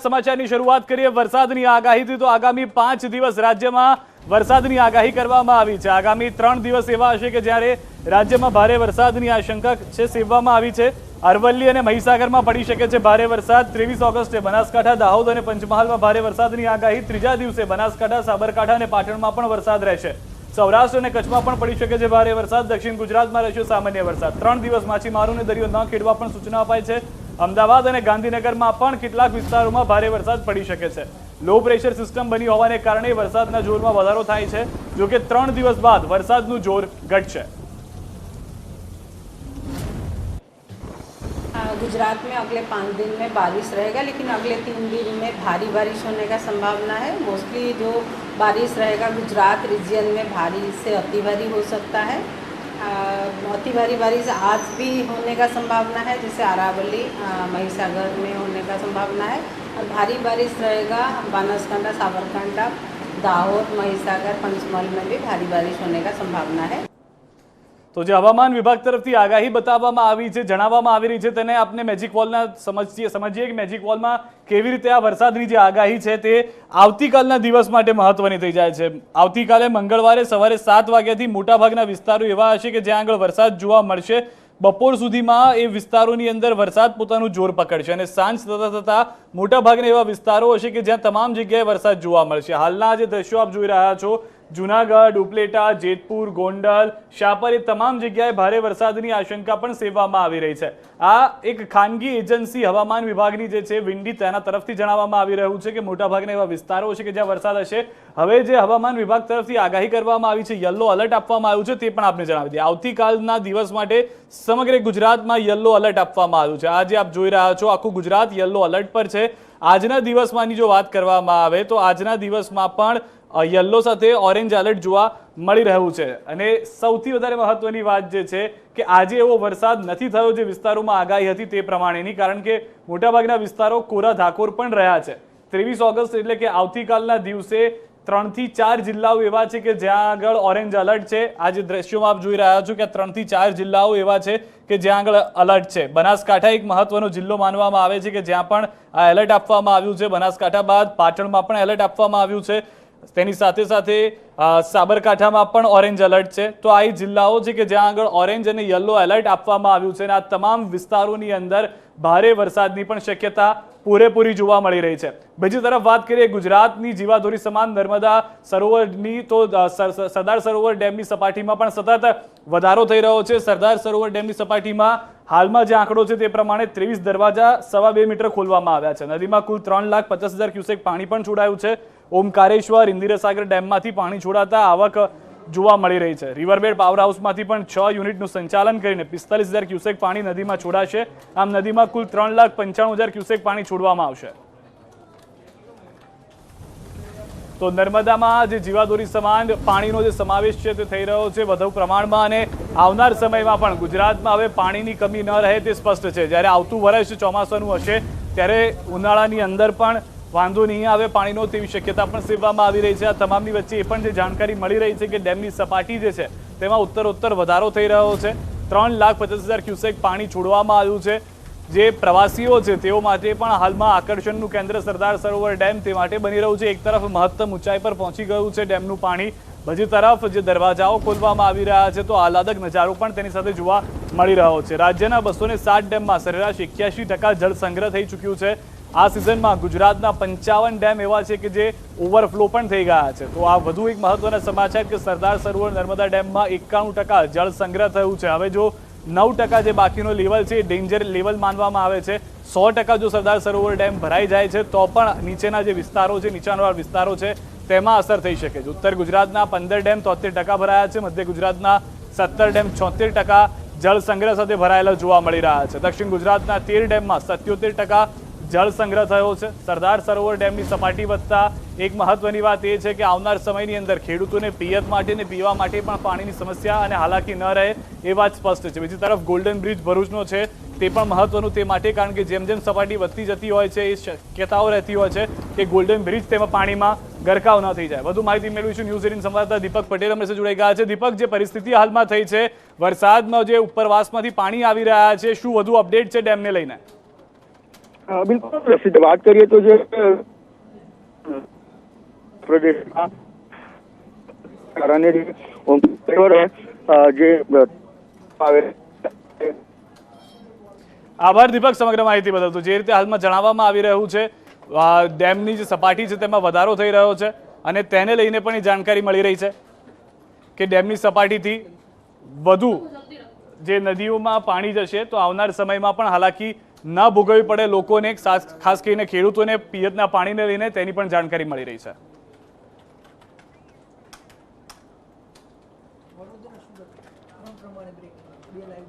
સમાચારની શરૂઆત કરીએ વરસાદની આગાહીથી। તો આગામી 5 દિવસ રાજ્યમાં વરસાદની આગાહી કરવામાં આવી છે। આગામી 3 દિવસ એવા હશે કે જ્યારે રાજ્યમાં ભારે વરસાદની આશંકા છે સેવવામાં આવી છે। અરવલ્લી અને મહીસાગરમાં પડી શકે છે ભારે વરસાદ। 23 ઓગસ્ટે બનાસકાંઠા, દાહોદ અને પંચમહાલમાં ભારે વરસાદની આગાહી। ત્રીજા દિવસે બનાસકાંઠા, સાબરકાંઠા અને પાટણમાં પણ વરસાદ રહેશે। સૌરાષ્ટ્ર અને કચ્છમાં પણ પડી શકે છે ભારે વરસાદ। દક્ષિણ ગુજરાતમાં રહેશે સામાન્ય વરસાદ। 3 દિવસ માછીમારોને દરિયો ન ખેડવા પણ સૂચના અપાઈ છે। અમદાવાદ અને ગાંધીનગરમાં પણ કેટલાક વિસ્તારોમાં ભારે વરસાદ પડી શકે છે। લો પ્રેશર સિસ્ટમ બની હોવાને કારણે વરસાદના જોરમાં વધારો થાય છે। જો કે 3 દિવસ બાદ વરસાદનું જોર ઘટશે। गुजरात में अगले 5 दिन में बारिश रहेगा, लेकिन अगले 3 दिन में भारी बारिश होने का संभावना है। मोस्टली जो बारिश रहेगा गुजरात रीजन में भारी से अति भारी हो सकता है। अति भारी बारिश आज भी होने का संभावना है, जैसे अरावली, महीसागर में होने का संभावना है। और भारी बारिश रहेगा बनासकांठा, साबरकांठा, दाहोद, महीसागर, पंचमहल में भी भारी बारिश होने का संभावना है। तो जो हवामान विभाग तरफथी आगाही बताववामां आवी छे, जणाववामां आवी रही छे, तेने आपने मैजिक वॉलना समझीए कि मैजिक वॉलमां केवी रीते आ वरसादनी जे आगाही छे ते आवतीकालना दिवस माटे महत्वनी थई जाय छे। आवतीकाले मंगळवारे सवारे 7 वाग्याथी मोटाभागना विस्तारो एवा हशे के ज्यां आगळ वरसाद जोवा मळशे। बपोर सुधीमां ए विस्तारोनी अंदर वरसाद पोतानुं जोर पकड़शे અને સાંજ થતા મોટાભાગના એવા વિસ્તારો હશે કે જ્યાં તમામ જગ્યાએ વરસાદ જોવા મળશે। હાલના જે દ્રશ્યો આપ જોઈ રહ્યા છો, જૂનાગઢ, ઉપલેટા, જેતપુર, ગોંડલ, શાપર, એ તમામ જગ્યાએ ભારે વરસાદની આશંકા પણ સેવવામાં આવી રહી છે। આ એક ખાનગી એજન્સી હવામાન વિભાગની જે છે વિંડી, તેના તરફથી જણાવવામાં આવી રહ્યું છે કે મોટાભાગના એવા વિસ્તારો છે કે જ્યાં વરસાદ હશે। હવે જે હવામાન વિભાગ તરફથી આગાહી કરવામાં આવી છે, યલો એલર્ટ આપવામાં આવ્યું છે, તે પણ આપને જણાવી દઈએ। આવતીકાલના દિવસ માટે સમગ્ર ગુજરાતમાં યલો એલર્ટ આપવામાં આવ્યું છે। આજે આપ જોઈ રહ્યા છો આખું ગુજરાત યલો એલર્ટ પર છે। આજના દિવસમાંની જો વાત કરવામાં આવે તો આજના દિવસમાં પણ યલો સાથે ઓરેન્જ એલર્ટ જોવા મળી રહ્યું છે। અને સૌથી વધારે મહત્વની વાત જે છે કે આજે એવો વરસાદ નથી થયો જે વિસ્તારોમાં આગાહી હતી તે પ્રમાણેની, કારણ કે મોટાભાગના વિસ્તારો કોરા ધાકોર પણ રહ્યા છે। 23 ઓગસ્ટ એટલે કે આવતીકાલના દિવસે 3 થી 4 જિલ્લાઓ એવા છે કે જ્યાં આગળ ઓરેન્જ એલર્ટ છે। આ જે દ્રશ્યોમાં આપ જોઈ રહ્યા છો કે 3 થી 4 જિલ્લાઓ એવા છે કે જ્યાં આગળ એલર્ટ છે। બનાસકાંઠા એક મહત્વનો જિલ્લો માનવામાં આવે છે કે જ્યાં પણ આ એલર્ટ આપવામાં આવ્યું છે। બનાસકાંઠા બાદ પાટણમાં પણ એલર્ટ આપવામાં આવ્યું છે। તેની સાથે સાથે સાબરકાંઠામાં પણ ઓરેન્જ એલર્ટ છે। તો આ જિલ્લાઓ છે કે જ્યાં આગળ ઓરેન્જ અને યલો એલર્ટ આપવામાં આવ્યું છે અને આ તમામ વિસ્તારોની અંદર ભારે વરસાદની પણ શક્યતા પૂરેપૂરી જોવા મળી રહી છે। બીજી તરફ વાત કરીએ ગુજરાતની જીવાદોરી સમાન નર્મદા સરોવરની, તો સરદાર સરોવર ડેમની સપાટીમાં પણ સતત વધારો થઈ રહ્યો છે। સરદાર સરોવર ડેમની સપાટીમાં હાલમાં જે આંકડો છે તે પ્રમાણે 23 દરવાજા 2.25 મીટર ખોલવામાં આવ્યા છે। નદીમાં કુલ 3,50,000 ક્યુસેક પાણી પણ છોડાયું છે। ઓમકારેશ્વર, ઇન્દિરાસાગર ડેમમાંથી પાણી છોડાતા આવક જોવા મળી રહી છે। રિવરબેડ પાવર હાઉસમાંથી પણ 6 યુનિટનું સંચાલન કરીને 45,000 ક્યુસેક પાણી નદીમાં છોડાશે। આમ નદીમાં કુલ 3,95,000 ક્યુસેક પાણી છોડવામાં આવશે। તો નર્મદામાં જે જીવાદોરી સમાન પાણીનો જે સમાવેશ છે તે થઈ રહ્યો છે વધુ પ્રમાણમાં અને આવનાર સમયમાં પણ ગુજરાતમાં હવે પાણીની કમી ન રહે તે સ્પષ્ટ છે। જ્યારે આવતું વર્ષ ચોમાસાનું હશે ત્યારે ઉનાળાની અંદર પણ વાંધો નહીં આવે પાણીનો તેવી શક્યતા પણ સેવવામાં આવી રહી છે। આ તમામની વચ્ચે એ પણ જે જાણકારી મળી રહી છે કે ડેમની સપાટી જે છે તેમાં ઉત્તરોત્તર વધારો થઈ રહ્યો છે। 3,50,000 ક્યુસેક પાણી છોડવામાં આવ્યું છે। જે પ્રવાસીઓ છે તેઓ માટે પણ હાલમાં આકર્ષણનું કેન્દ્ર સરદાર સરોવર ડેમ તે માટે બની રહ્યું છે। એક તરફ મહત્તમ ઊંચાઈ પર પહોંચી ગયું છે ડેમનું પાણી, બીજી તરફ જે દરવાજાઓ ખોલવામાં આવી રહ્યા છે તો આહલાદક નજારો પણ તેની સાથે જોવા મળી રહ્યો છે। રાજ્યના 207 ડેમમાં સરેરાશ 81% જળ સંગ્રહ થઈ ચૂક્યું છે। આ સિઝનમાં ગુજરાતના 55 ડેમ એવા છે કે જે ઓવરફ્લો પણ થઈ ગયા છે। તો આ વધુ એક મહત્વના સમાચાર કે સરદાર સરોવર નર્મદા ડેમમાં 91% જળ સંગ્રહ થયું છે। હવે જો 9% જે બાકીનો લેવલ છે એ ડેન્જર લેવલ માનવામાં આવે છે। 100% જો સરદાર સરોવર ડેમ ભરાઈ જાય છે તો પણ નીચેના જે વિસ્તારો છે, નીચાણવાળા વિસ્તારો છે, તેમાં અસર થઈ શકે છે। ઉત્તર ગુજરાતના 15 ડેમ 73% ભરાયા છે। મધ્ય ગુજરાતના 17 ડેમ 76% જળ સંગ્રહ સાથે ભરાયેલા જોવા મળી રહ્યા છે। દક્ષિણ ગુજરાતના 13 ડેમમાં 77% જળ સંગ્રહ થયો છે। સરદાર સરોવર ડેમની સપાટી વધતા એક મહત્વની વાત એ છે કે આવનાર સમયની અંદર ખેડૂતોને પિયત માટે અને પીવા માટે પણ પાણીની સમસ્યા અને હાલાકી ન રહે એ વાત સ્પષ્ટ છે। બીજી તરફ ગોલ્ડન બ્રિજ ભરૂચનો છે તે પણ મહત્વનું તે માટે, કારણ કે જેમ જેમ સપાટી વધતી જતી હોય છે એ શક્યતાઓ રહેતી હોય છે કે ગોલ્ડન બ્રિજ તેમાં પાણીમાં ગરકાવ ન થઈ જાય। વધુ માહિતી મેળવીશું ન્યૂઝ 18 સંવાદદાતા દીપક પટેલ અમારી સાથે જોડાઈ ગયા છે। દીપક, જે પરિસ્થિતિ હાલમાં થઈ છે, વરસાદમાં જે ઉપરવાસમાંથી પાણી આવી રહ્યા છે, શું વધુ અપડેટ છે ડેમને લઈને? બિલકુલ સીધે વાત કરીએ તો જે પ્રદેશમાં કારણે જે આવે આભાર દીપક સમગ્ર માહિતી બદલ. તો જે રીતે હાલમાં જણાવવામાં આવી રહ્યું છે ડેમની જે સપાટી છે તેમાં વધારો થઈ રહ્યો છે અને તેને લઈને પણ એ જાણકારી મળી રહી છે કે ડેમની સપાટીથી વધુ જે નદીઓમાં પાણી જશે તો આવનાર સમયમાં પણ હાલાકી ન ભોગવવી પડે લોકોને, ખાસ કરીને ખેડૂતોને પિયતના પાણીને લઈને તેની પણ જાણકારી મળી રહી છે. વડોદરા સુરત પ્રમાણે બ્રેક 2 લાઈન